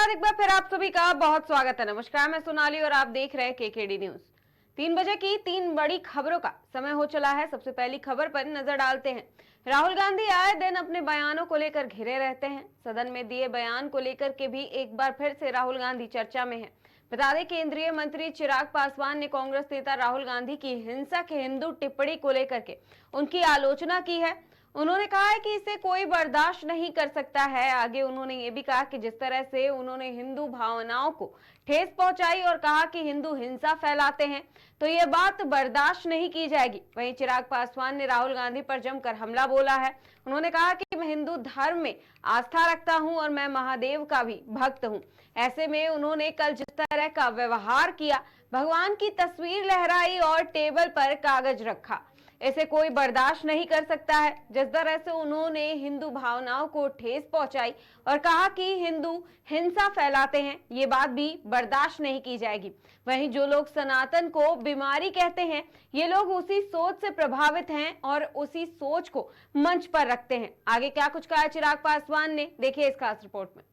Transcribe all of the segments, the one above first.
बाद एक बार फिर आप सभी का बहुत स्वागत है। नमस्कार, मैं सोनाली और आप देख रहे हैं केकेडी न्यूज। 3 बजे की 3 बड़ी खबरों का समय हो चला है। सबसे पहली खबर पर नजर डालते हैं। राहुल गांधी आए दिन अपने बयानों को लेकर घिरे रहते हैं। सदन में दिए बयान को लेकर के भी एक बार फिर से राहुल गांधी चर्चा में है। बता दें, केंद्रीय मंत्री चिराग पासवान ने कांग्रेस नेता राहुल गांधी की हिंसा के हिंदू टिप्पणी को लेकर के उनकी आलोचना की है। उन्होंने कहा है कि इसे कोई बर्दाश्त नहीं कर सकता है। आगे उन्होंने ये भी कहा कि जिस तरह से उन्होंने हिंदू भावनाओं को ठेस पहुंचाई और कहा कि हिंदू हिंसा फैलाते हैं, तो ये बात बर्दाश्त नहीं की जाएगी। वहीं चिराग पासवान ने राहुल गांधी पर जमकर हमला बोला है। उन्होंने कहा कि मैं हिंदू धर्म में आस्था रखता हूं और मैं महादेव का भी भक्त हूं। ऐसे में उन्होंने कल जिस तरह का व्यवहार किया, भगवान की तस्वीर लहराई और टेबल पर कागज रखा, इसे कोई बर्दाश्त नहीं कर सकता है। जिस तरह से उन्होंने हिंदू भावनाओं को ठेस पहुंचाई और कहा कि हिंदू हिंसा फैलाते हैं, ये बात भी बर्दाश्त नहीं की जाएगी। वहीं जो लोग सनातन को बीमारी कहते हैं, ये लोग उसी सोच से प्रभावित हैं और उसी सोच को मंच पर रखते हैं। आगे क्या कुछ कहा चिराग पासवान ने, देखिए इस खास रिपोर्ट में।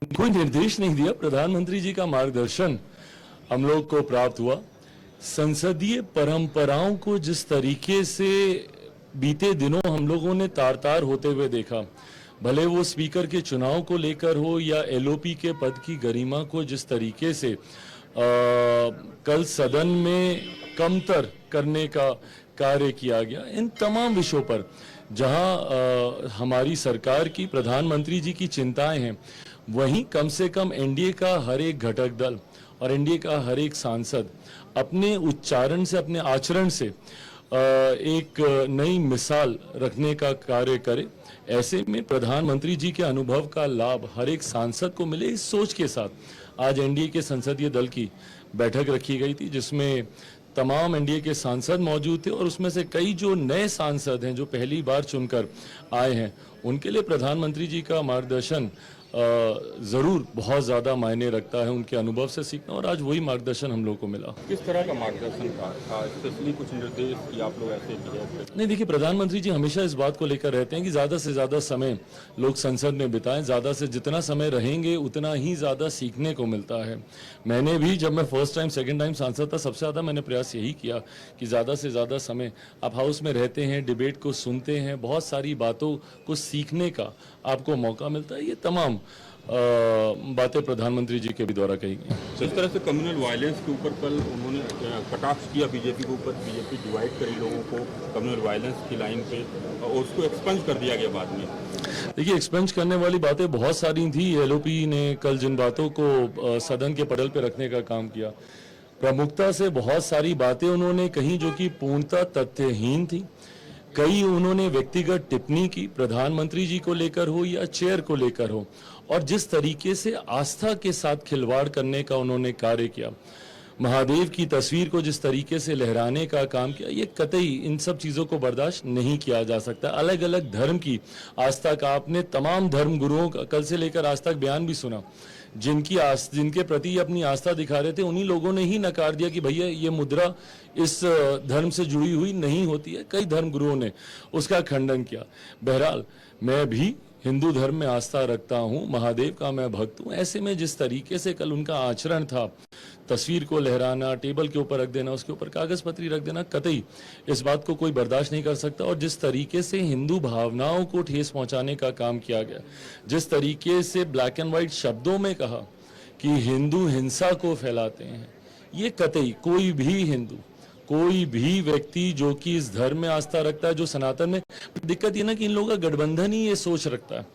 कोई निर्देश नहीं दिया, प्रधानमंत्री जी का मार्गदर्शन हम लोग को प्राप्त हुआ। संसदीय परंपराओं को जिस तरीके से बीते दिनों हम लोगों ने तार तार होते हुए देखा, भले वो स्पीकर के चुनाव को लेकर हो या एलओपी के पद की गरिमा को जिस तरीके से कल सदन में कमतर करने का कार्य किया गया, इन तमाम विषयों पर जहां हमारी सरकार की, प्रधानमंत्री जी की चिंताएं हैं, वहीं कम से कम एनडीए का हर एक घटक दल और एनडीए का हर एक सांसद अपने उच्चारण से, अपने आचरण से एक नई मिसाल रखने का कार्य करे। ऐसे में प्रधानमंत्री जी के अनुभव का लाभ हर एक सांसद को मिले, इस सोच के साथ आज एनडीए के संसदीय दल की बैठक रखी गई थी, जिसमें तमाम एनडीए के सांसद मौजूद थे और उसमें से कई जो नए सांसद हैं, जो पहली बार चुनकर आए हैं, उनके लिए प्रधानमंत्री जी का मार्गदर्शन जरूर बहुत ज्यादा मायने रखता है, उनके अनुभव से सीखना, और आज वही मार्गदर्शन हम लोग को मिला। किस तरह का मार्गदर्शन था? स्पेशली कुछ निर्देश या आप लोग ऐसे नहीं, देखिए, प्रधानमंत्री जी हमेशा इस बात को लेकर रहते हैं कि ज्यादा से ज्यादा समय लोग संसद में बिताएं, ज्यादा से जितना समय रहेंगे उतना ही ज्यादा सीखने को मिलता है। मैंने भी जब मैं फर्स्ट टाइम सेकंड टाइम सांसद था, सबसे ज्यादा मैंने प्रयास यही किया कि ज्यादा से ज्यादा समय आप हाउस में रहते हैं, डिबेट को सुनते हैं, बहुत सारी बातों को सीखने का आपको मौका मिलता है। ये तमाम बातें प्रधानमंत्री जी के भी द्वारा कही गई। जिस तरह से कम्युनल वायलेंस के ऊपर कल उन्होंने कटाक्ष किया बीजेपी के ऊपर, बीजेपी डिवाइड करी लोगों को कम्युनल वायलेंस की लाइन पे, और उसको एक्सपंज कर दिया गया बाद में। देखिए, एक्सपंज करने वाली बातें बहुत सारी थी। एलओपी ने कल जिन बातों को सदन के पटल पे रखने का काम किया, प्रमुखता से बहुत सारी बातें उन्होंने कही जो कि पूर्णतः तथ्यहीन थी। कई उन्होंने व्यक्तिगत टिप्पणी की, प्रधानमंत्री जी को लेकर हो या चेयर को लेकर हो, और जिस तरीके से आस्था के साथ खिलवाड़ करने का उन्होंने कार्य किया, महादेव की तस्वीर को जिस तरीके से लहराने का काम किया, ये कतई इन सब चीजों को बर्दाश्त नहीं किया जा सकता। अलग अलग धर्म की आस्था का आपने तमाम धर्म गुरुओं का कल से लेकर आज तक बयान भी सुना, जिनके प्रति अपनी आस्था दिखा रहे थे, उन्हीं लोगों ने ही नकार दिया कि भैया ये मुद्रा इस धर्म से जुड़ी हुई नहीं होती है। कई धर्म गुरुओं ने उसका खंडन किया। बहरहाल, मैं भी हिंदू धर्म में आस्था रखता हूं, महादेव का मैं भक्त हूं। ऐसे में जिस तरीके से कल उनका आचरण था, तस्वीर को लहराना, टेबल के ऊपर रख देना, उसके ऊपर कागज पत्री रख देना, कतई इस बात को कोई बर्दाश्त नहीं कर सकता। और जिस तरीके से हिंदू भावनाओं को ठेस पहुंचाने का काम किया गया, जिस तरीके से ब्लैक एंड व्हाइट शब्दों में कहा कि हिंदू हिंसा को फैलाते हैं, ये कतई कोई भी हिंदू, कोई भी व्यक्ति जो कि इस धर्म में आस्था रखता है, जो सनातन में, दिक्कत ये ना कि इन लोगों का गठबंधन ही ये सोच रखता है।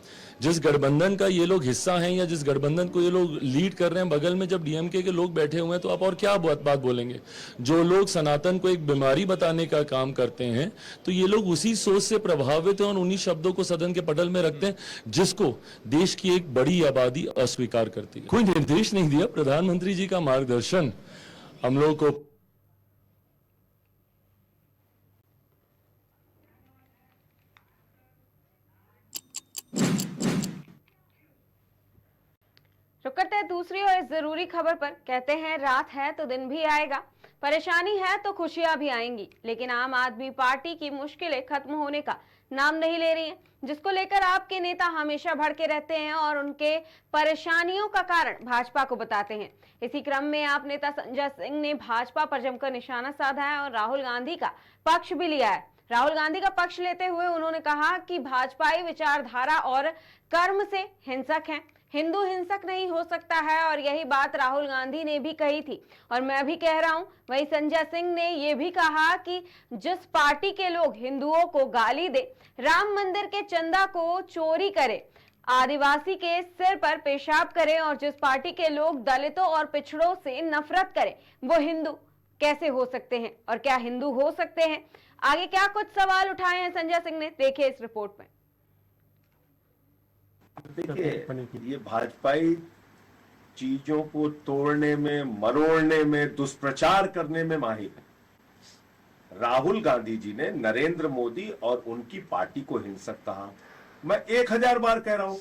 जिस गठबंधन का ये लोग हिस्सा हैं या जिस गठबंधन को ये लोग लीड कर रहे हैं, बगल में जब डीएमके के लोग बैठे हुए हैं, तो आप और क्या बात बोलेंगे। जो लोग सनातन को एक बीमारी बताने का काम करते हैं, तो ये लोग उसी सोच से प्रभावित हैं और उन्हीं शब्दों को सदन के पटल में रखते हैं, जिसको देश की एक बड़ी आबादी अस्वीकार करती है। कोई निर्देश नहीं दिया, प्रधानमंत्री जी का मार्गदर्शन हम लोग को। रुक करते हैं दूसरी और इस जरूरी खबर पर। कहते हैं रात है तो दिन भी आएगा, परेशानी है तो खुशियां भी आएंगी, लेकिन आम आदमी पार्टी की मुश्किलें खत्म होने का नाम नहीं ले रही हैं, जिसको लेकर आपके नेता हमेशा भड़के रहते हैं और उनके परेशानियों का कारण भाजपा को बताते हैं। इसी क्रम में आप नेता संजय सिंह ने भाजपा पर जमकर निशाना साधा है और राहुल गांधी का पक्ष भी लिया है। राहुल गांधी का पक्ष लेते हुए उन्होंने कहा कि भाजपाई विचारधारा और कर्म से हिंसक हैं, हिंदू हिंसक नहीं हो सकता है, और यही बात राहुल गांधी ने भी कही थी और मैं भी कह रहा हूं। वहीं संजय सिंह ने यह भी कहा कि जिस पार्टी के लोग हिंदुओं को गाली दे, राम मंदिर के चंदा को चोरी करे, आदिवासी के सिर पर पेशाब करे और जिस पार्टी के लोग दलितों और पिछड़ों से नफरत करे, वो हिंदू कैसे हो सकते हैं और क्या हिंदू हो सकते हैं? आगे क्या कुछ सवाल उठाए हैं संजय सिंह ने, देखिए इस रिपोर्ट में। देखिए, ये भाजपाई चीजों को तोड़ने में, मरोड़ने में, दुष्प्रचार करने में माहिर है। राहुल गांधी जी ने नरेंद्र मोदी और उनकी पार्टी को हिंसक कहा। मैं 1000 बार कह रहा हूं,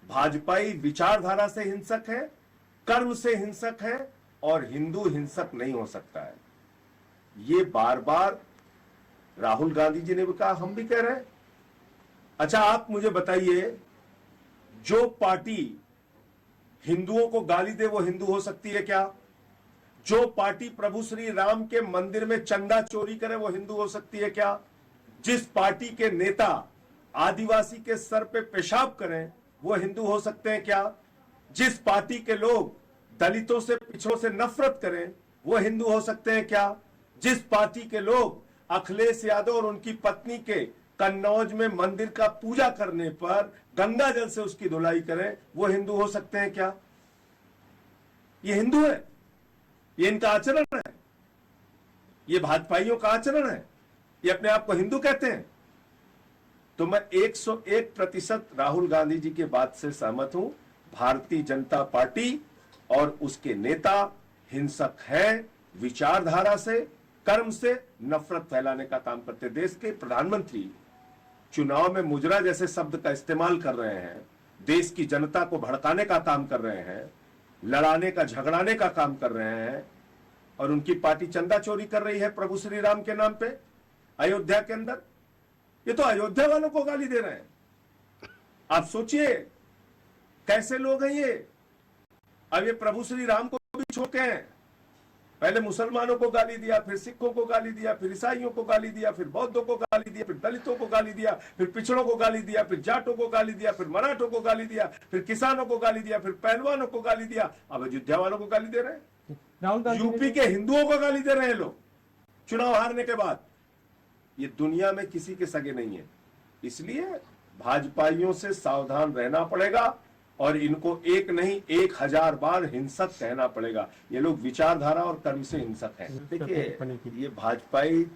भाजपाई विचारधारा से हिंसक है, कर्म से हिंसक है और हिंदू हिंसक नहीं हो सकता है। ये बार बार राहुल गांधी जी ने भी कहा, हम भी कह रहे हैं। अच्छा, आप मुझे बताइए, जो पार्टी हिंदुओं को गाली दे वो हिंदू हो सकती है क्या? जो पार्टी प्रभु श्री राम के मंदिर में चंदा चोरी करे वो हिंदू हो सकती है क्या? जिस पार्टी के नेता आदिवासी के सर पे पेशाब करें वो हिंदू हो सकते हैं क्या? जिस पार्टी के लोग दलितों से, पिछड़ों से नफरत करें वो हिंदू हो सकते हैं क्या? जिस पार्टी के लोग अखिलेश यादव और उनकी पत्नी के कन्नौज में मंदिर का पूजा करने पर गंगा जल से उसकी धुलाई करें वो हिंदू हो सकते हैं क्या? ये हिंदू है? ये इनका आचरण है? ये भाजपाइयों का आचरण है? ये अपने आप को हिंदू कहते हैं? तो मैं 101% राहुल गांधी जी की बात से सहमत हूं। भारतीय जनता पार्टी और उसके नेता हिंसक हैं, विचारधारा से, कर्म से नफरत फैलाने का काम करते। देश के प्रधानमंत्री चुनाव में मुजरा जैसे शब्द का इस्तेमाल कर रहे हैं, देश की जनता को भड़काने का काम कर रहे हैं, लड़ाने का, झगड़ाने का काम कर रहे हैं, और उनकी पार्टी चंदा चोरी कर रही है प्रभु श्री राम के नाम पे अयोध्या के अंदर। ये तो अयोध्या वालों को गाली दे रहे हैं। आप सोचिए कैसे लोग हैं ये। अब ये प्रभु श्री राम को भी छोके हैं। पहले मुसलमानों को गाली दिया, फिर सिखों को गाली दिया, फिर ईसाइयों को गाली दिया, फिर बौद्धों को गाली दिया, फिर दलितों को गाली दिया, फिर पिछड़ों को गाली दिया, फिर जाटों को गाली दिया, फिर मराठों को गाली दिया, फिर किसानों को गाली दिया, फिर पहलवानों को गाली दिया। अब अयोध्या वालों को गाली दे रहे हैं। यूपी के हिंदुओं को गाली दे रहे हैं लोग चुनाव हारने के बाद। ये दुनिया में किसी के सगे नहीं है। इसलिए भाजपाइयों से सावधान रहना पड़ेगा और इनको एक नहीं 1000 बार हिंसक कहना पड़ेगा। ये लोग विचारधारा और कर्म से हिंसक हैं। देखिए, ये भाजपाई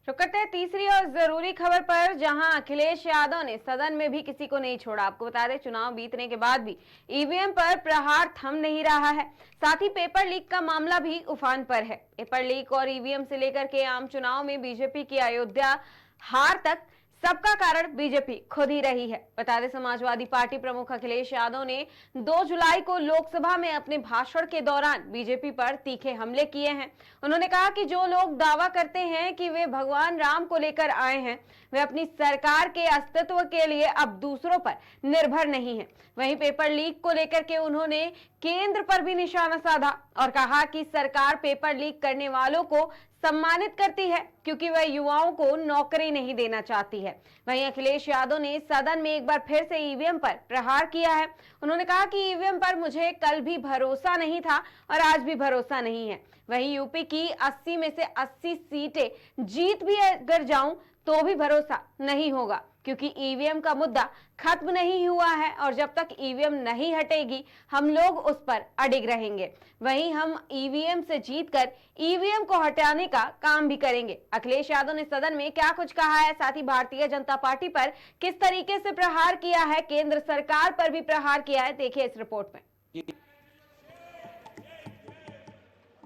रुक करते हैं तीसरी और जरूरी खबर पर, जहां अखिलेश यादव ने सदन में भी किसी को नहीं छोड़ा। आपको बता दें, चुनाव बीतने के बाद भी ईवीएम पर प्रहार थम नहीं रहा है। साथ ही पेपर लीक का मामला भी उफान पर है। पेपर लीक और ईवीएम से लेकर के आम चुनाव में बीजेपी की अयोध्या हार तक सबका कारण बीजेपी खुद ही रही है। बता दें, समाजवादी पार्टी प्रमुख अखिलेश यादव ने 2 जुलाई को लोकसभा में अपने भाषण के दौरान बीजेपी पर तीखे हमले किए हैं। उन्होंने कहा कि जो लोग दावा करते हैं कि वे भगवान राम को लेकर आए हैं, वे अपनी सरकार के अस्तित्व के लिए अब दूसरों पर निर्भर नहीं है। वहीं पेपर लीक को लेकर के उन्होंने केंद्र पर भी निशाना साधा और कहा कि सरकार पेपर लीक करने वालों को सम्मानित करती है क्योंकि वह युवाओं को नौकरी नहीं देना चाहती है। वहीं अखिलेश यादव ने सदन में एक बार फिर से ईवीएम पर प्रहार किया है। उन्होंने कहा कि ईवीएम पर मुझे कल भी भरोसा नहीं था और आज भी भरोसा नहीं है। वहीं यूपी की 80 में से 80 सीटें जीत भी अगर जाऊं तो भी भरोसा नहीं होगा क्योंकि ईवीएम का मुद्दा खत्म नहीं हुआ है और जब तक ईवीएम नहीं हटेगी हम लोग उस पर अडिग रहेंगे। वहीं हम ईवीएम से जीतकर ईवीएम को हटाने का काम भी करेंगे। अखिलेश यादव ने सदन में क्या कुछ कहा है, साथ ही भारतीय जनता पार्टी पर किस तरीके से प्रहार किया है, केंद्र सरकार पर भी प्रहार किया है, देखिए इस रिपोर्ट में।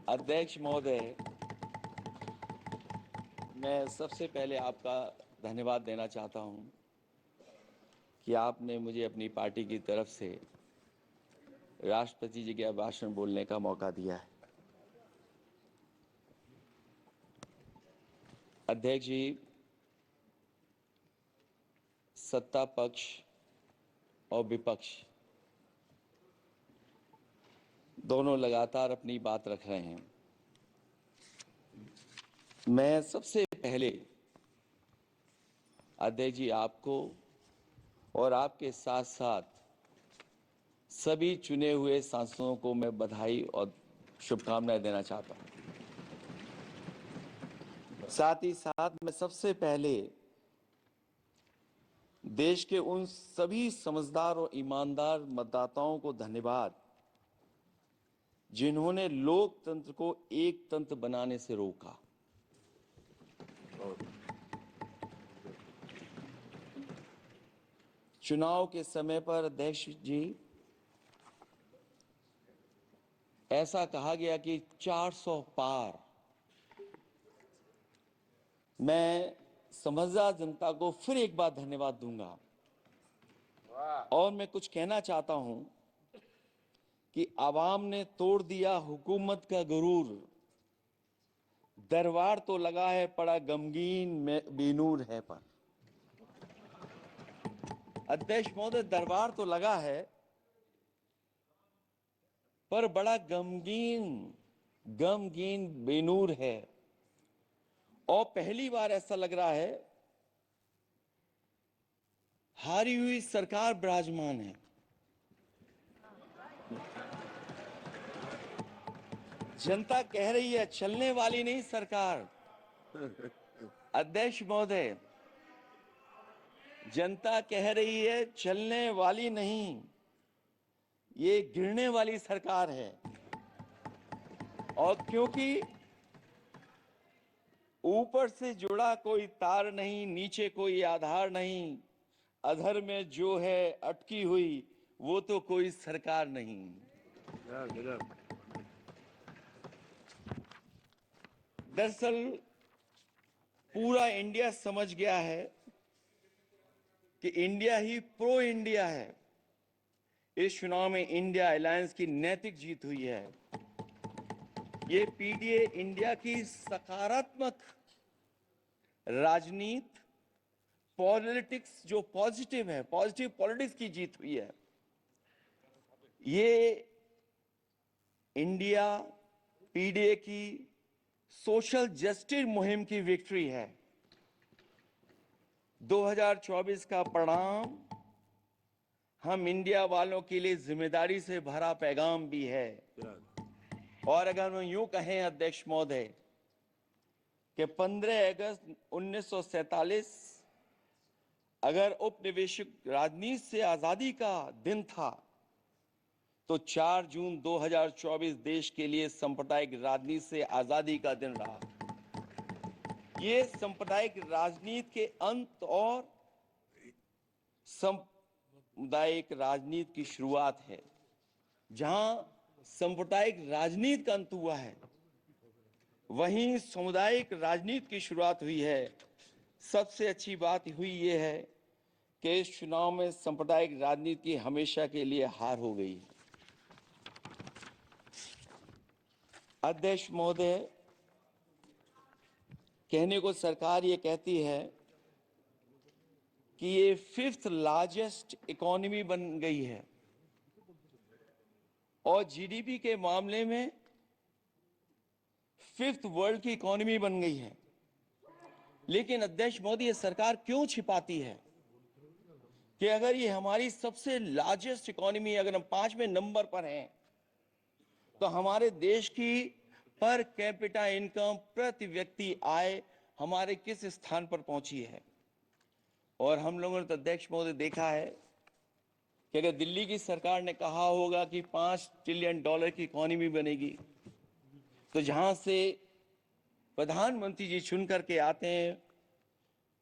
अध्यक्ष महोदय, मैं सबसे पहले आपका धन्यवाद देना चाहता हूं कि आपने मुझे अपनी पार्टी की तरफ से राष्ट्रपति जी का भाषण बोलने का मौका दिया है। अध्यक्ष जी, सत्ता पक्ष और विपक्ष दोनों लगातार अपनी बात रख रहे हैं। मैं सबसे पहले अध्यक्ष जी आपको और आपके साथ साथ सभी चुने हुए सांसदों को मैं बधाई और शुभकामनाएं देना चाहता हूं। साथ ही साथ मैं सबसे पहले देश के उन सभी समझदार और ईमानदार मतदाताओं को धन्यवाद जिन्होंने लोकतंत्र को एक तंत्र बनाने से रोका। चुनाव के समय पर अध्यक्ष जी ऐसा कहा गया कि 400 पार। मैं समझदार जनता को फिर एक बार धन्यवाद दूंगा और मैं कुछ कहना चाहता हूं कि आवाम ने तोड़ दिया हुकूमत का गुरूर, दरबार तो लगा है पड़ा गमगीन में बेनूर है पर। अध्यक्ष महोदय, दरबार तो लगा है पर बड़ा गमगीन बेनूर है और पहली बार ऐसा लग रहा है हारी हुई सरकार विराजमान है। जनता कह रही है चलने वाली नहीं सरकार। अध्यक्ष महोदय, जनता कह रही है चलने वाली नहीं, ये गिरने वाली सरकार है। और क्योंकि ऊपर से जुड़ा कोई तार नहीं, नीचे कोई आधार नहीं, अधर में जो है अटकी हुई वो तो कोई सरकार नहीं। दरअसल पूरा इंडिया समझ गया है कि इंडिया ही प्रो इंडिया है। इस चुनाव में इंडिया अलायंस की नैतिक जीत हुई है। ये पीडीए इंडिया की सकारात्मक राजनीति, पॉलिटिक्स जो पॉजिटिव है, पॉजिटिव पॉलिटिक्स की जीत हुई है। ये इंडिया पीडीए की सोशल जस्टिस मुहिम की विक्ट्री है। 2024 का परिणाम हम इंडिया वालों के लिए जिम्मेदारी से भरा पैगाम भी है। और अगर हम यूं कहें अध्यक्ष महोदय कि 15 अगस्त 1947 अगर उपनिवेशिक राजनीति से आजादी का दिन था तो 4 जून 2024 देश के लिए सांप्रदायिक राजनीति से आजादी का दिन रहा। ये सांप्रदायिक राजनीति के अंत और सांप्रदायिक राजनीति की शुरुआत है। जहां सांप्रदायिक राजनीति का अंत हुआ है, वहीं सामुदायिक राजनीति की शुरुआत हुई है। सबसे अच्छी बात हुई ये है कि इस चुनाव में सांप्रदायिक राजनीति की हमेशा के लिए हार हो गई। अध्यक्ष महोदय, कहने को सरकार ये कहती है कि ये 5th लार्जेस्ट इकोनॉमी बन गई है और जीडीपी के मामले में 5th वर्ल्ड की इकोनॉमी बन गई है। लेकिन अध्यक्ष मोदी, ये सरकार क्यों छिपाती है कि अगर ये हमारी सबसे लार्जेस्ट इकोनॉमी, अगर हम 5वें नंबर पर हैं, तो हमारे देश की पर कैपिटा इनकम, प्रति व्यक्ति आय हमारे किस स्थान पर पहुंची है। और हम लोगों ने तो अध्यक्ष महोदय देखा है कि अगर दिल्ली की सरकार ने कहा होगा कि $5 ट्रिलियन की इकोनॉमी बनेगी, तो जहां से प्रधानमंत्री जी चुन करके आते हैं,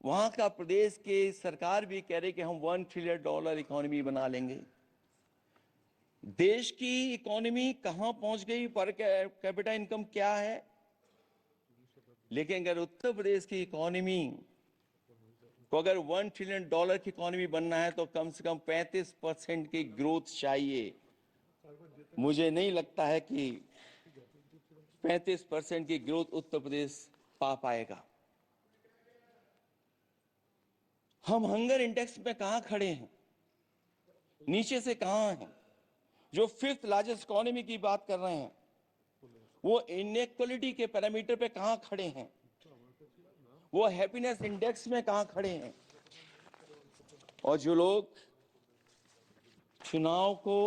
वहां का प्रदेश के सरकार भी कह रही कि हम $1 ट्रिलियन इकोनॉमी बना लेंगे। देश की इकोनॉमी कहां पहुंच गई, पर कैपिटा इनकम क्या है। लेकिन अगर उत्तर प्रदेश की इकोनॉमी को अगर $1 ट्रिलियन की इकोनॉमी बनना है तो कम से कम 35% की ग्रोथ चाहिए। मुझे नहीं लगता है कि 35% की ग्रोथ उत्तर प्रदेश पा पाएगा। हम हंगर इंडेक्स में कहां खड़े हैं, नीचे से कहां हैं। जो 5th लार्जेस्ट इकोनॉमी की बात कर रहे हैं, वो इनइक्वालिटी के पैरामीटर पे कहां खड़े हैं, वो हैप्पीनेस इंडेक्स में कहां खड़े हैं। और जो लोग चुनाव को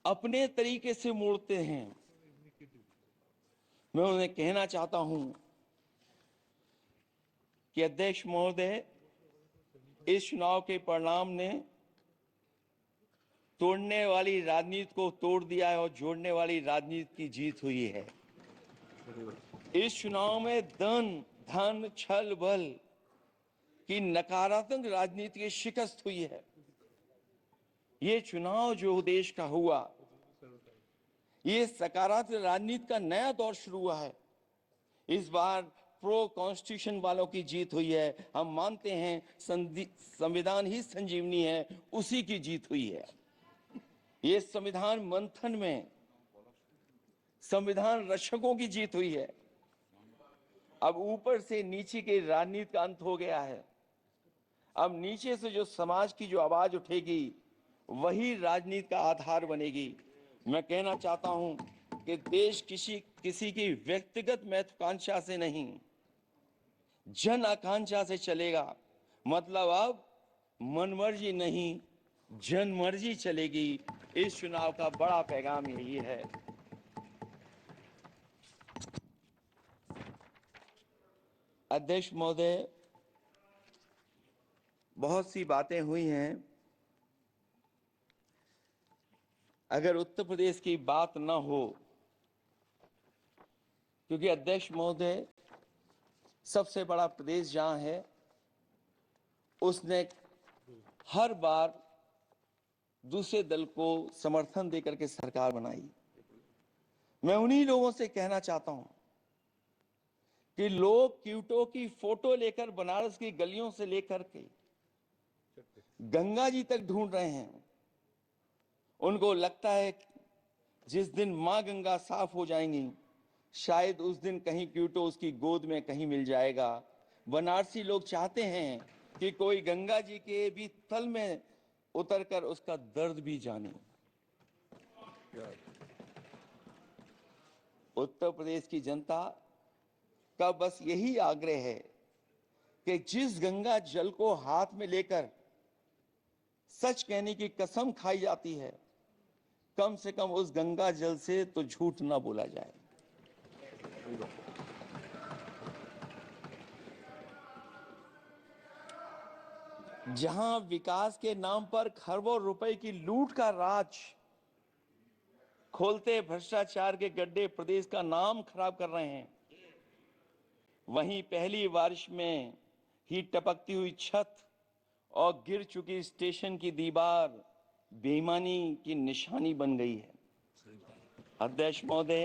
अपने तरीके से मोड़ते हैं, मैं उन्हें कहना चाहता हूं कि अध्यक्ष महोदय, इस चुनाव के परिणाम ने तोड़ने वाली राजनीति को तोड़ दिया है और जोड़ने वाली राजनीति की जीत हुई है। इस चुनाव में धन छल बल की नकारात्मक राजनीति की शिकस्त हुई है। ये चुनाव जो देश का हुआ, ये सकारात्मक राजनीति का नया दौर शुरू हुआ है। इस बार प्रो कॉन्स्टिट्यूशन वालों की जीत हुई है। हम मानते हैं संविधान ही संजीवनी है, उसी की जीत हुई है। ये संविधान मंथन में संविधान रक्षकों की जीत हुई है। अब ऊपर से नीचे की राजनीति का अंत हो गया है। अब नीचे से जो समाज की जो आवाज उठेगी, वही राजनीति का आधार बनेगी। मैं कहना चाहता हूं कि देश किसी की व्यक्तिगत महत्वाकांक्षा से नहीं, जन आकांक्षा से चलेगा। मतलब अब मनमर्जी नहीं, जनमर्जी चलेगी। इस चुनाव का बड़ा पैगाम यही है। अध्यक्ष महोदय, बहुत सी बातें हुई हैं। अगर उत्तर प्रदेश की बात ना हो, क्योंकि अध्यक्ष महोदय सबसे बड़ा प्रदेश जहां है, उसने हर बार दूसरे दल को समर्थन देकर के सरकार बनाई। मैं उन्हीं लोगों से कहना चाहता हूं कि लोग क्यूटो की फोटो लेकर बनारस की गलियों से लेकर के गंगा जी तक ढूंढ रहे हैं। उनको लगता है जिस दिन मां गंगा साफ हो जाएंगी, शायद उस दिन कहीं क्यूटो उसकी गोद में कहीं मिल जाएगा। बनारसी लोग चाहते हैं कि कोई गंगा जी के भी तल में उतरकर उसका दर्द भी जाने। उत्तर प्रदेश की जनता का बस यही आग्रह है कि जिस गंगा जल को हाथ में लेकर सच कहने की कसम खाई जाती है, कम से कम उस गंगा जल से तो झूठ ना बोला जाए। जहां विकास के नाम पर खरबों रुपए की लूट का राज खोलते भ्रष्टाचार के गड्ढे प्रदेश का नाम खराब कर रहे हैं, वहीं पहली बारिश में ही टपकती हुई छत और गिर चुकी स्टेशन की दीवार बेईमानी की निशानी बन गई है। अध्यक्ष महोदय,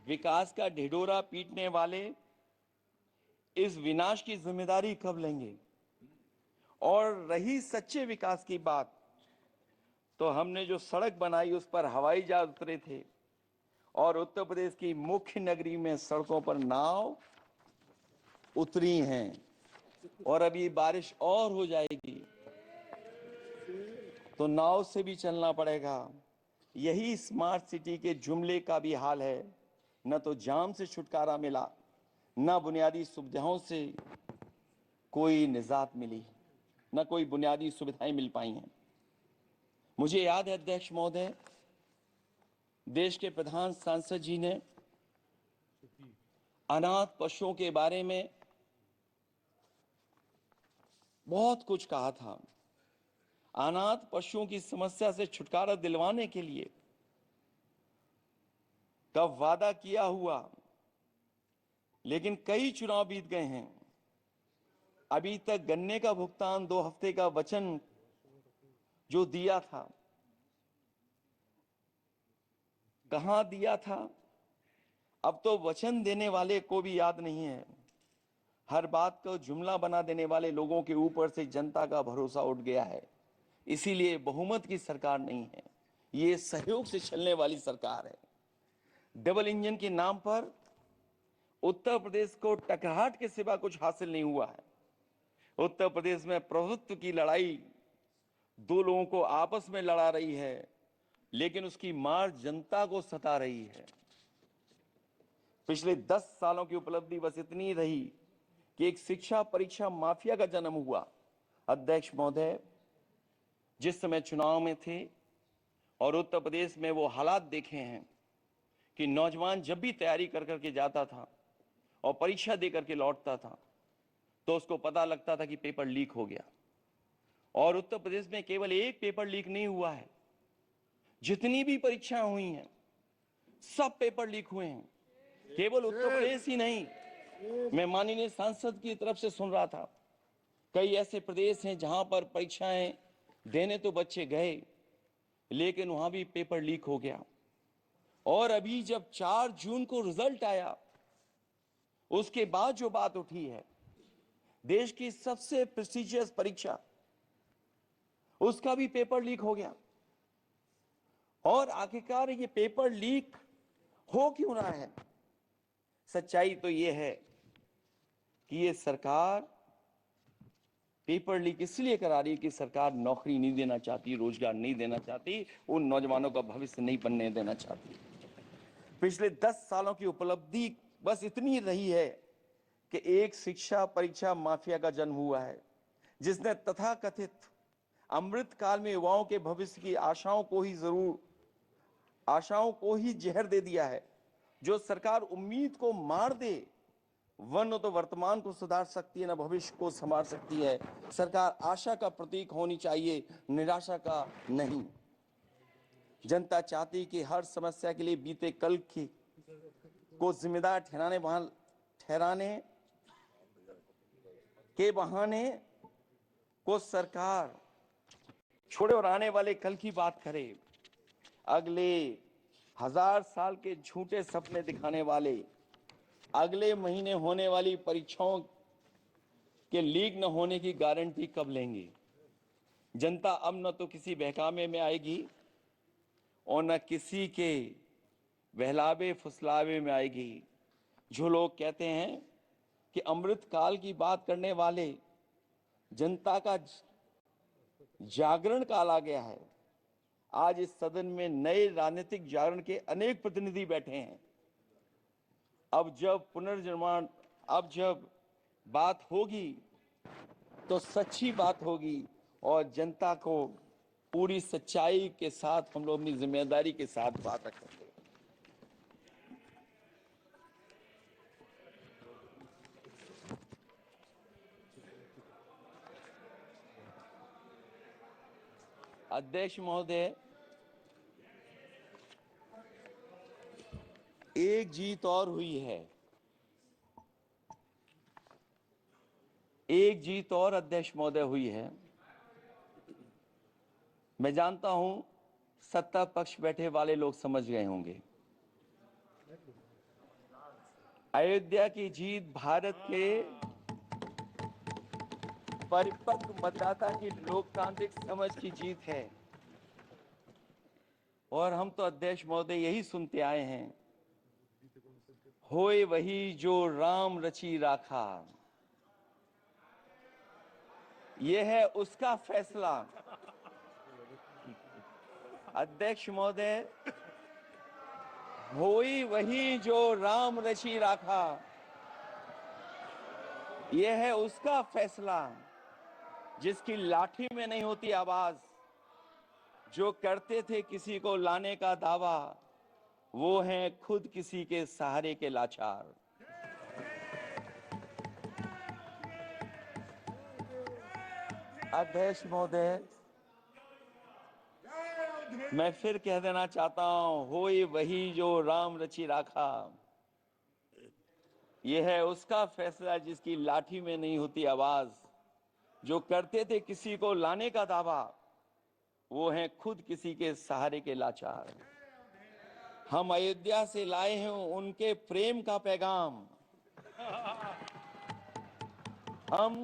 विकास का ढिढोरा पीटने वाले इस विनाश की जिम्मेदारी कब लेंगे? और रही सच्चे विकास की बात, तो हमने जो सड़क बनाई उस पर हवाई जहाज उतरे थे, और उत्तर प्रदेश की मुख्य नगरी में सड़कों पर नाव उतरी हैं, और अभी बारिश और हो जाएगी तो नाव से भी चलना पड़ेगा। यही स्मार्ट सिटी के जुमले का भी हाल है। न तो जाम से छुटकारा मिला, न बुनियादी सुविधाओं से कोई निजात मिली, न कोई बुनियादी सुविधाएं मिल पाई हैं। मुझे याद है अध्यक्ष महोदय, देश के प्रधान सांसद जी ने अनाथ पशुओं के बारे में बहुत कुछ कहा था। अनाथ पशुओं की समस्या से छुटकारा दिलवाने के लिए कब वादा किया हुआ, लेकिन कई चुनाव बीत गए हैं, अभी तक गन्ने का भुगतान 2 हफ्ते का वचन जो दिया था, कहां दिया था? अब तो वचन देने वाले को भी याद नहीं है। हर बात को जुमला बना देने वाले लोगों के ऊपर से जनता का भरोसा उठ गया है। इसीलिए बहुमत की सरकार नहीं है, ये सहयोग से चलने वाली सरकार है। डबल इंजन के नाम पर उत्तर प्रदेश को टकराहट के सिवा कुछ हासिल नहीं हुआ है। उत्तर प्रदेश में प्रभुत्व की लड़ाई दो लोगों को आपस में लड़ा रही है, लेकिन उसकी मार जनता को सता रही है। पिछले 10 सालों की उपलब्धि बस इतनी रही कि एक शिक्षा परीक्षा माफिया का जन्म हुआ। अध्यक्ष महोदय, जिस समय चुनाव में थे और उत्तर प्रदेश में वो हालात देखे हैं कि नौजवान जब भी तैयारी कर करके जाता था और परीक्षा दे करके लौटता था तो उसको पता लगता था कि पेपर लीक हो गया। और उत्तर प्रदेश में केवल एक पेपर लीक नहीं हुआ है, जितनी भी परीक्षाएं हुई हैं सब पेपर लीक हुए हैं। केवल उत्तर प्रदेश ही नहीं, मैं माननीय सांसद की तरफ से सुन रहा था, कई ऐसे प्रदेश हैं जहां पर परीक्षाएं देने तो बच्चे गए लेकिन वहां भी पेपर लीक हो गया। और अभी जब 4 जून को रिजल्ट आया, उसके बाद जो बात उठी है, देश की सबसे प्रेस्टिजियस परीक्षा, उसका भी पेपर लीक हो गया। और आखिरकार ये पेपर लीक हो क्यों रहा है? सच्चाई तो ये है कि ये सरकार पेपर लीक इसलिए करा रही है कि सरकार नौकरी नहीं देना चाहती, रोजगार नहीं देना चाहती, उन नौजवानों का भविष्य नहीं बनने देना चाहती। पिछले 10 सालों की उपलब्धि बस इतनी रही है कि एक शिक्षा परीक्षा माफिया का जन्म हुआ है, जिसने तथाकथित अमृत काल में युवाओं के भविष्य की आशाओं को ही जहर दे दिया है। जो सरकार उम्मीद को मार दे, वह न तो वर्तमान को सुधार सकती है न भविष्य को संभाल सकती है। सरकार आशा का प्रतीक होनी चाहिए, निराशा का नहीं। जनता चाहती कि हर समस्या के लिए बीते कल को जिम्मेदार ठहराने के बहाने को सरकार छोड़े और आने वाले कल की बात करे। अगले 1000 साल के झूठे सपने दिखाने वाले अगले महीने होने वाली परीक्षाओं के लीक न होने की गारंटी कब लेंगे? जनता अब न तो किसी बहकावे में आएगी और न किसी के बहलावे फुसलावे में आएगी। जो लोग कहते हैं कि अमृत काल की बात करने वाले जनता का जागरण काल आ गया है, आज इस सदन में नए राजनीतिक जागरण के अनेक प्रतिनिधि बैठे हैं। अब जब बात होगी तो सच्ची बात होगी और जनता को पूरी सच्चाई के साथ हम लोग अपनी जिम्मेदारी के साथ बात रखेंगे। अध्यक्ष महोदय, एक जीत और हुई है, एक जीत और अध्यक्ष महोदय हुई है। मैं जानता हूं सत्ता पक्ष बैठे वाले लोग समझ गए होंगे। अयोध्या की जीत भारत के परिपक्व मतदाता की लोकतांत्रिक समझ की जीत है। और हम तो अध्यक्ष महोदय यही सुनते आए हैं, होए वही जो राम रची राखा, यह है उसका फैसला। अध्यक्ष महोदय, होई वही जो राम रची राखा, यह है उसका फैसला। जिसकी लाठी में नहीं होती आवाज, जो करते थे किसी को लाने का दावा, वो हैं खुद किसी के सहारे के लाचार। अध्यक्ष महोदय, मैं फिर कह देना चाहता हूं, होई वही जो राम रची राखा, यह है उसका फैसला। जिसकी लाठी में नहीं होती आवाज, जो करते थे किसी को लाने का दावा, वो हैं खुद किसी के सहारे के लाचार। हम अयोध्या से लाए हैं उनके प्रेम का पैगाम, हम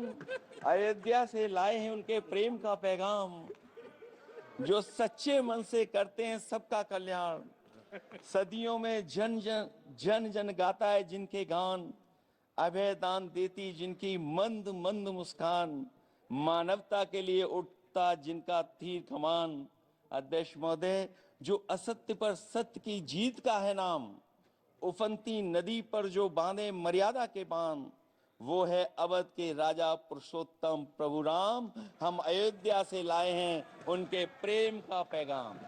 अयोध्या से लाए हैं उनके प्रेम का पैगाम। जो सच्चे मन से करते हैं सबका कल्याण। सदियों में जन जन गाता है जिनके गान, अभय दान देती जिनकी मंद मंद मुस्कान, मानवता के लिए उठता जिनका तीर कमान। अध्यक्ष महोदय, जो असत्य पर सत्य की जीत का है नाम, उफनती नदी पर जो बांधे मर्यादा के बांध, वो है अवध के राजा पुरुषोत्तम प्रभु राम। हम अयोध्या से लाए हैं उनके प्रेम का पैगाम।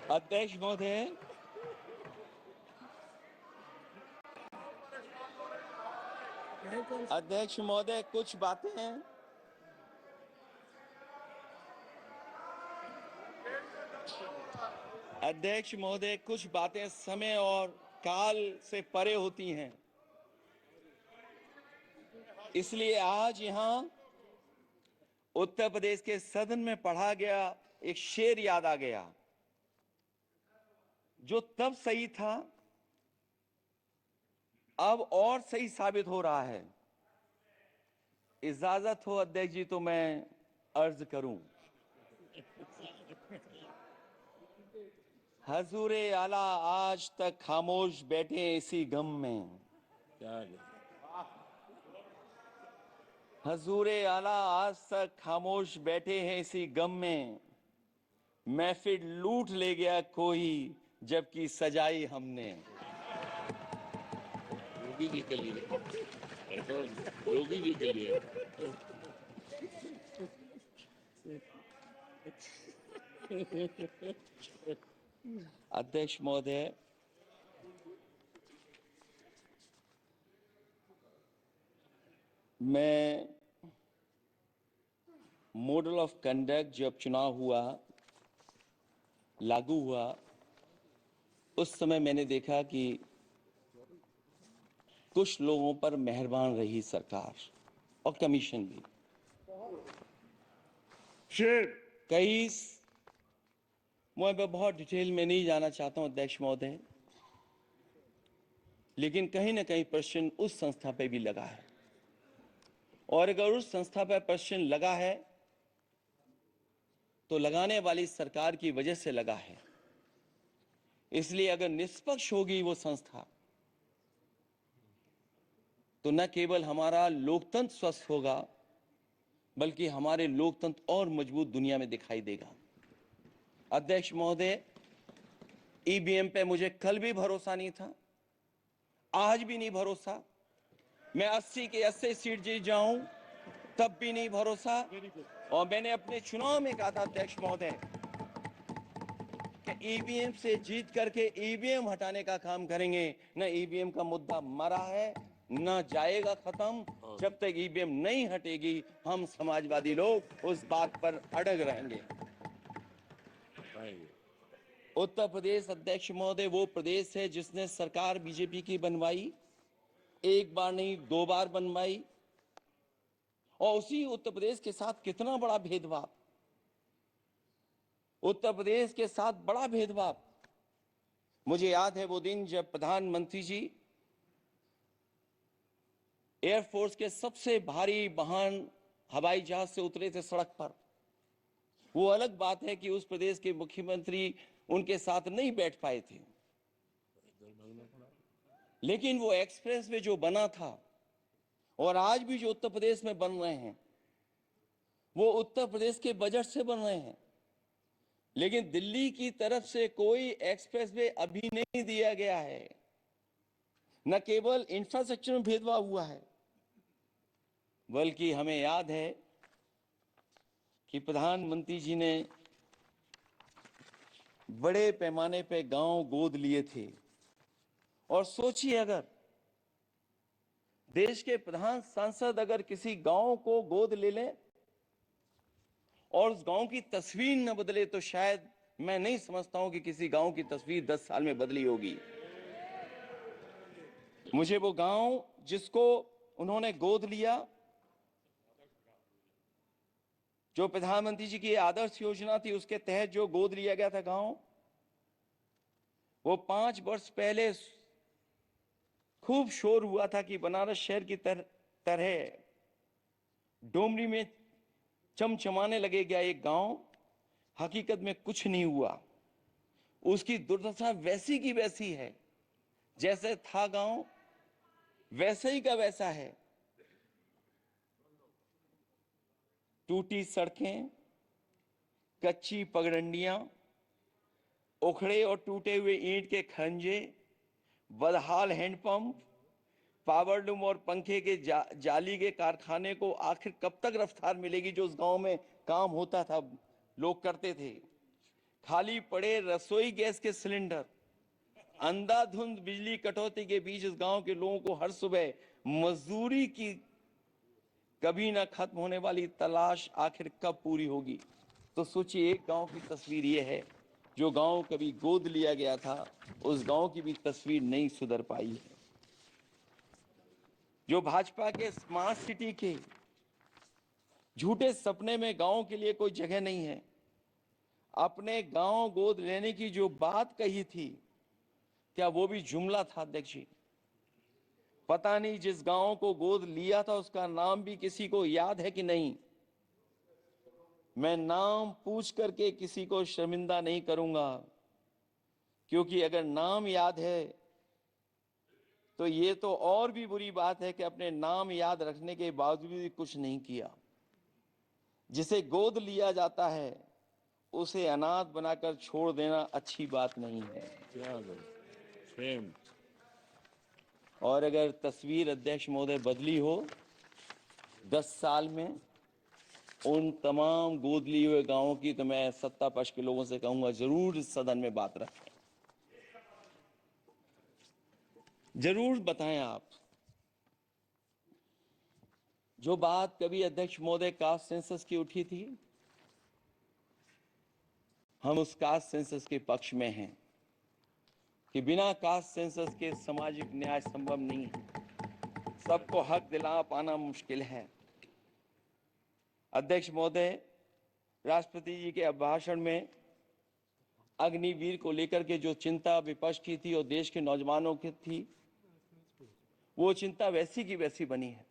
अध्यक्ष महोदय, अध्यक्ष महोदय, कुछ बातें हैं। अध्यक्ष महोदय, कुछ बातें समय और काल से परे होती हैं, इसलिए आज यहां उत्तर प्रदेश के सदन में पढ़ा गया एक शेर याद आ गया, जो तब सही था अब और सही साबित हो रहा है। इजाजत हो अध्यक्ष जी तो मैं अर्ज करूं। हजूरे आला आज तक खामोश बैठे इसी गम में, हजूरे आला आज तक खामोश बैठे हैं इसी गम में, महफिल लूट ले गया कोई जबकि सजाई हमने। योगी जी के लिए, योगी जी के लिए। अध्यक्ष महोदय, मैं मॉडल ऑफ कंडक्ट जब चुनाव हुआ, लागू हुआ, उस समय मैंने देखा कि कुछ लोगों पर मेहरबान रही सरकार और कमीशन भी। कई, मैं बहुत डिटेल में नहीं जाना चाहता हूं अध्यक्ष महोदय, लेकिन कहीं ना कहीं प्रश्न उस संस्था पे भी लगा है, और अगर उस संस्था पर प्रश्न लगा है तो लगाने वाली सरकार की वजह से लगा है। इसलिए अगर निष्पक्ष होगी वो संस्था तो न केवल हमारा लोकतंत्र स्वस्थ होगा, बल्कि हमारे लोकतंत्र और मजबूत दुनिया में दिखाई देगा। अध्यक्ष महोदय, ईवीएम पे मुझे कल भी भरोसा नहीं था, आज भी नहीं भरोसा। मैं 80 के 80 सीट जीत जाऊं तब भी नहीं भरोसा। और मैंने अपने चुनाव में कहा था अध्यक्ष महोदय कि ईवीएम से जीत करके ईवीएम हटाने का काम करेंगे। न ईवीएम का मुद्दा मरा है, न जाएगा खत्म। जब तक ईवीएम नहीं हटेगी हम समाजवादी लोग उस बात पर अड़ग रहेंगे। उत्तर प्रदेश अध्यक्ष महोदय वो प्रदेश है जिसने सरकार बीजेपी की बनवाई, एक बार नहीं 2 बार बनवाई, और उसी उत्तर प्रदेश के साथ कितना बड़ा भेदभाव, उत्तर प्रदेश के साथ बड़ा भेदभाव। मुझे याद है वो दिन जब प्रधानमंत्री जी एयरफोर्स के सबसे भारी वाहन हवाई जहाज से उतरे थे सड़क पर। वो अलग बात है कि उस प्रदेश के मुख्यमंत्री उनके साथ नहीं बैठ पाए थे, लेकिन वो एक्सप्रेस वे जो बना था और आज भी जो उत्तर प्रदेश में बन रहे हैं वो उत्तर प्रदेश के बजट से बन रहे हैं। लेकिन दिल्ली की तरफ से कोई एक्सप्रेस वे अभी नहीं दिया गया है। न केवल इंफ्रास्ट्रक्चर में भेदभाव हुआ है, बल्कि हमें याद है कि प्रधानमंत्री जी ने बड़े पैमाने पे गांव गोद लिए थे। और सोचिए, अगर देश के प्रधान सांसद अगर किसी गांव को गोद ले लें और उस गांव की तस्वीर न बदले तो शायद मैं नहीं समझता हूं कि किसी गांव की तस्वीर 10 साल में बदली होगी। मुझे वो गांव जिसको उन्होंने गोद लिया, जो प्रधानमंत्री जी की आदर्श योजना थी उसके तहत जो गोद लिया गया था गांव, वो 5 वर्ष पहले खूब शोर हुआ था कि बनारस शहर की तरह डोमरी में चमचमाने लगेगा एक गांव। हकीकत में कुछ नहीं हुआ। उसकी दुर्दशा वैसी की वैसी है, जैसे था गांव वैसे ही का वैसा है। टूटी सड़कें, कच्ची पगडंडियां, उखड़े और टूटे हुए ईंट के खंजे, बदहाल हैंडपंप, पावरलूम और पंखे के जाली के कारखाने को आखिर कब तक रफ्तार मिलेगी जो उस गांव में काम होता था, लोग करते थे। खाली पड़े रसोई गैस के सिलेंडर, अंधाधुंध बिजली कटौती के बीच इस गांव के लोगों को हर सुबह मजदूरी की कभी ना खत्म होने वाली तलाश आखिर कब पूरी होगी। तो सोचिए, एक गांव की तस्वीर ये है। जो गांव कभी गोद लिया गया था, उस गांव की भी तस्वीर नहीं सुधर पाई है। जो भाजपा के स्मार्ट सिटी के झूठे सपने में गांव के लिए कोई जगह नहीं है। अपने गांव गोद लेने की जो बात कही थी, क्या वो भी जुमला था अध्यक्ष जी? पता नहीं जिस गांव को गोद लिया था उसका नाम भी किसी को याद है कि नहीं। मैं नाम पूछ करके किसी को शर्मिंदा नहीं करूंगा, क्योंकि अगर नाम याद है तो ये तो और भी बुरी बात है कि अपने नाम याद रखने के बावजूद भी कुछ नहीं किया। जिसे गोद लिया जाता है उसे अनाथ बनाकर छोड़ देना अच्छी बात नहीं है। और अगर तस्वीर अध्यक्ष महोदय बदली हो 10 साल में उन तमाम गोद लिए हुए गांवों की, तो मैं सत्ता पक्ष के लोगों से कहूंगा जरूर इस सदन में बात रखें, जरूर बताएं आप। जो बात कभी अध्यक्ष महोदय कास्ट सेंसस की उठी थी, हम उस कास्ट सेंसस के पक्ष में हैं कि बिना कास्ट सेंसस के सामाजिक न्याय संभव नहीं है। सबको हक दिला पाना मुश्किल है। अध्यक्ष महोदय, राष्ट्रपति जी के अभिभाषण में अग्निवीर को लेकर के जो चिंता विपक्ष की थी और देश के नौजवानों की थी, वो चिंता वैसी की वैसी बनी है।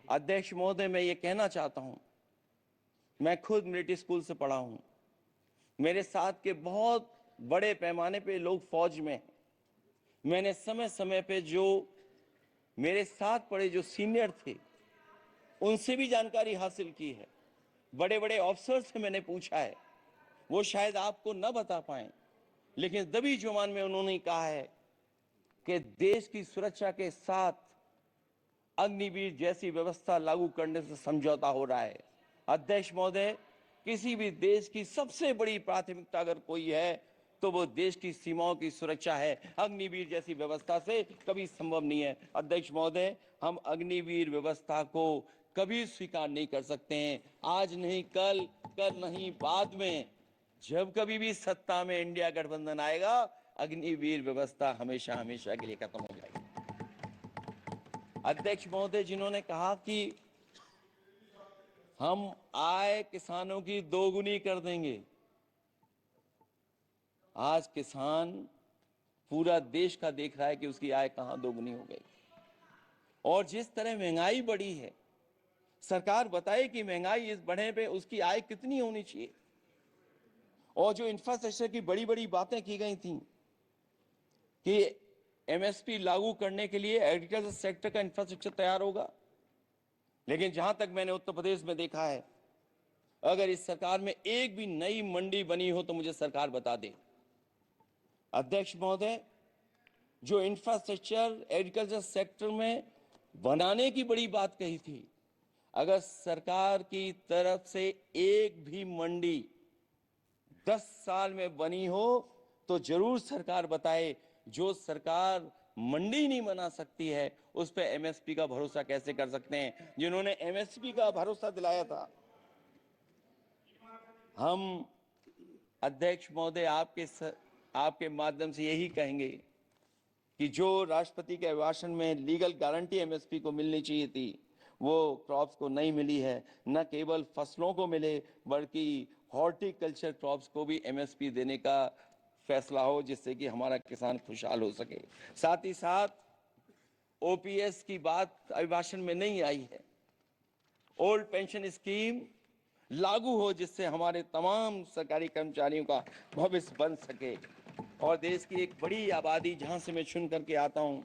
अध्यक्ष महोदय, मैं ये कहना चाहता हूं, मैं खुद मिलिट्री स्कूल से पढ़ा हूं। मेरे साथ के बहुत बड़े पैमाने पे लोग फौज में हैं। मैंने समय समय पे जो मेरे साथ पढ़े जो सीनियर थे उनसे भी जानकारी हासिल की है। बड़े बड़े ऑफिसर से मैंने पूछा है, वो शायद आपको न बता पाए, लेकिन दबी जुबान में उन्होंने कहा है कि देश की सुरक्षा के साथ अग्निवीर जैसी व्यवस्था लागू करने से समझौता हो रहा है। अध्यक्ष महोदय, किसी भी देश की सबसे बड़ी प्राथमिकता अगर कोई है तो वो देश की सीमाओं की सुरक्षा है। अग्निवीर जैसी व्यवस्था से कभी संभव नहीं है। अध्यक्ष महोदय, हम अग्निवीर व्यवस्था को कभी स्वीकार नहीं कर सकते हैं। आज नहीं कल, कल नहीं बाद में, जब कभी भी सत्ता में इंडिया गठबंधन आएगा, अग्निवीर व्यवस्था हमेशा हमेशा के लिए खत्म हो जाएगी। अध्यक्ष महोदय, जिन्होंने कहा कि हम आय किसानों की दोगुनी कर देंगे, आज किसान पूरा देश का देख रहा है कि उसकी आय कहां दोगुनी हो गई। और जिस तरह महंगाई बढ़ी है, सरकार बताए कि महंगाई इस बढ़ने पे उसकी आय कितनी होनी चाहिए। और जो इंफ्रास्ट्रक्चर की बड़ी बड़ी बातें की गई थी कि एमएसपी लागू करने के लिए एग्रीकल्चर सेक्टर का इंफ्रास्ट्रक्चर तैयार होगा, लेकिन जहां तक मैंने उत्तर प्रदेश में देखा है, अगर इस सरकार में एक भी नई मंडी बनी हो तो मुझे सरकार बता दे। अध्यक्ष महोदय, जो इंफ्रास्ट्रक्चर एग्रीकल्चर सेक्टर में बनाने की बड़ी बात कही थी, अगर सरकार की तरफ से एक भी मंडी 10 साल में बनी हो तो जरूर सरकार बताए। जो सरकार मंडी नहीं बना सकती है उस पे एमएसपी का भरोसा कैसे कर सकते हैं? जिन्होंने एमएसपी का भरोसा दिलाया था। हम अध्यक्ष महोदय आपके माध्यम से यही कहेंगे कि जो राष्ट्रपति के अभिभाषण में लीगल गारंटी एमएसपी को मिलनी चाहिए थी, वो क्रॉप्स को नहीं मिली है। न केवल फसलों को मिले बल्कि हॉर्टिकल्चर क्रॉप्स को भी एमएसपी देने का फैसला हो, जिससे कि हमारा किसान खुशहाल हो सके। साथ ही साथ ओपीएस की बात अभिभाषण में नहीं आई है। ओल्ड पेंशन स्कीम लागू हो जिससे हमारे तमाम सरकारी कर्मचारियों का भविष्य बन सके। और देश की एक बड़ी आबादी जहां से मैं चुन करके आता हूं,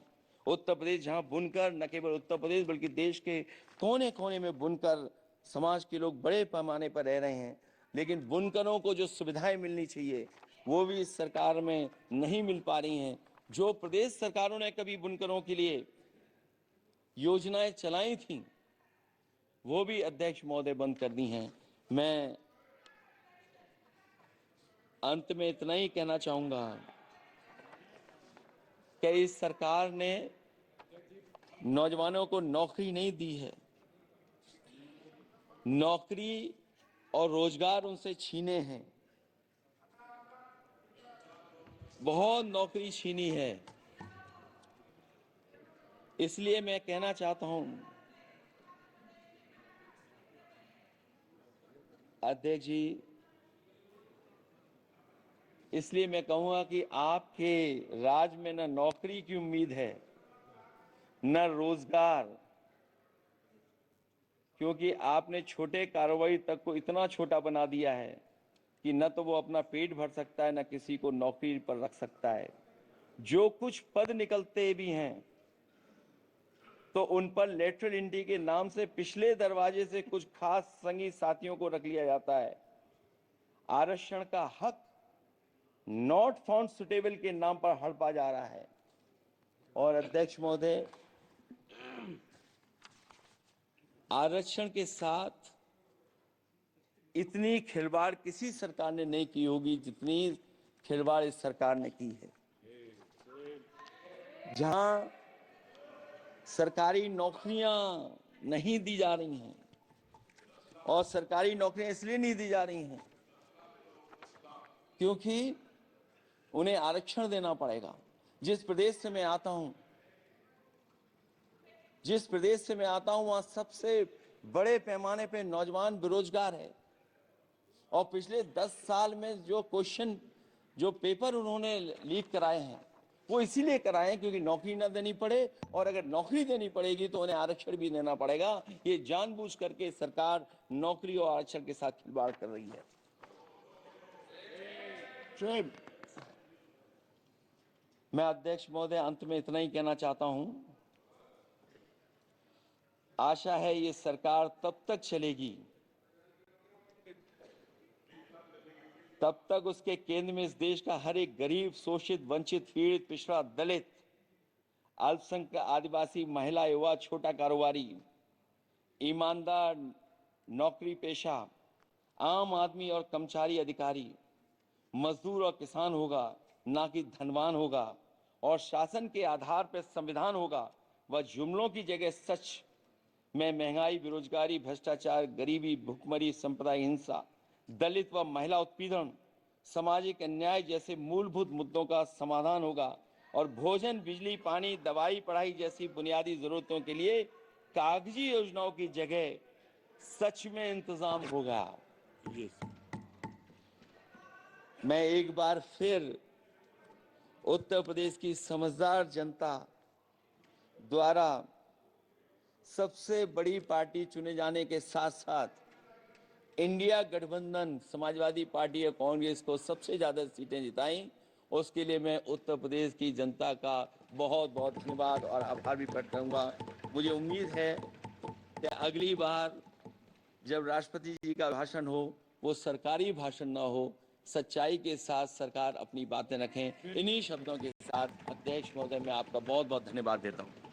उत्तर प्रदेश, जहां बुनकर न केवल उत्तर प्रदेश बल्कि देश के कोने कोने में बुनकर समाज के लोग बड़े पैमाने पर रह रहे हैं, लेकिन बुनकरों को जो सुविधाएं मिलनी चाहिए वो भी इस सरकार में नहीं मिल पा रही हैं। जो प्रदेश सरकारों ने कभी बुनकरों के लिए योजनाएं चलाई थी वो भी अध्यक्ष महोदय बंद कर दी हैं। मैं अंत में इतना ही कहना चाहूंगा कि इस सरकार ने नौजवानों को नौकरी नहीं दी है, नौकरी और रोजगार उनसे छीने हैं, बहुत नौकरी छीनी है। इसलिए मैं कहना चाहता हूं अध्यक्ष जी, इसलिए मैं कहूंगा कि आपके राज में न नौकरी की उम्मीद है न रोजगार, क्योंकि आपने छोटे कारोबारी तक को इतना छोटा बना दिया है कि न तो वो अपना पेट भर सकता है न किसी को नौकरी पर रख सकता है। जो कुछ पद निकलते भी हैं तो उन पर लेटरल एंट्री के नाम से पिछले दरवाजे से कुछ खास संगी साथियों को रख लिया जाता है। आरक्षण का हक नॉट फाउंड सुटेबल के नाम पर हड़पा जा रहा है। और अध्यक्ष महोदय, आरक्षण के साथ इतनी खिलवाड़ किसी सरकार ने नहीं की होगी जितनी खिलवाड़ इस सरकार ने की है। जहां सरकारी नौकरियां नहीं दी जा रही हैं, और सरकारी नौकरियां इसलिए नहीं दी जा रही हैं क्योंकि उन्हें आरक्षण देना पड़ेगा। जिस प्रदेश से मैं आता हूं वहां सबसे बड़े पैमाने पे नौजवान बेरोजगार है। और पिछले 10 साल में जो क्वेश्चन, जो पेपर उन्होंने लीक कराए हैं वो इसीलिए कराए हैं क्योंकि नौकरी ना देनी पड़े, और अगर नौकरी देनी पड़ेगी तो उन्हें आरक्षण भी देना पड़ेगा। ये जानबूझ करके सरकार नौकरी और आरक्षण के साथ खिलवाड़ कर रही है। मैं अध्यक्ष महोदय अंत में इतना ही कहना चाहता हूं, आशा है ये सरकार तब तक चलेगी तब तक उसके केंद्र में इस देश का हर एक गरीब, शोषित, वंचित, पीड़ित, पिछड़ा, दलित, अल्पसंख्यक, आदिवासी, महिला, युवा, छोटा कारोबारी, ईमानदार, नौकरी पेशा, आम आदमी और कर्मचारी, अधिकारी, मजदूर और किसान होगा, ना कि धनवान होगा। और शासन के आधार पर संविधान होगा। वह जुमलों की जगह सच में महंगाई, बेरोजगारी, भ्रष्टाचार, गरीबी, भुखमरी, सांप्रदायिक हिंसा, दलित व महिला उत्पीड़न, सामाजिक अन्याय जैसे मूलभूत मुद्दों का समाधान होगा। और भोजन, बिजली, पानी, दवाई, पढ़ाई जैसी बुनियादी जरूरतों के लिए कागजी योजनाओं की जगह सच में इंतजाम होगा। मैं एक बार फिर उत्तर प्रदेश की समझदार जनता द्वारा सबसे बड़ी पार्टी चुने जाने के साथ साथ इंडिया गठबंधन समाजवादी पार्टी और कांग्रेस को सबसे ज्यादा सीटें जिताई, उसके लिए मैं उत्तर प्रदेश की जनता का बहुत बहुत धन्यवाद और आभार भी प्रकट करूंगा। मुझे उम्मीद है कि अगली बार जब राष्ट्रपति जी का भाषण हो वो सरकारी भाषण ना हो, सच्चाई के साथ सरकार अपनी बातें रखें। इन्हीं शब्दों के साथ अध्यक्ष महोदय मैं आपका बहुत बहुत धन्यवाद देता हूं।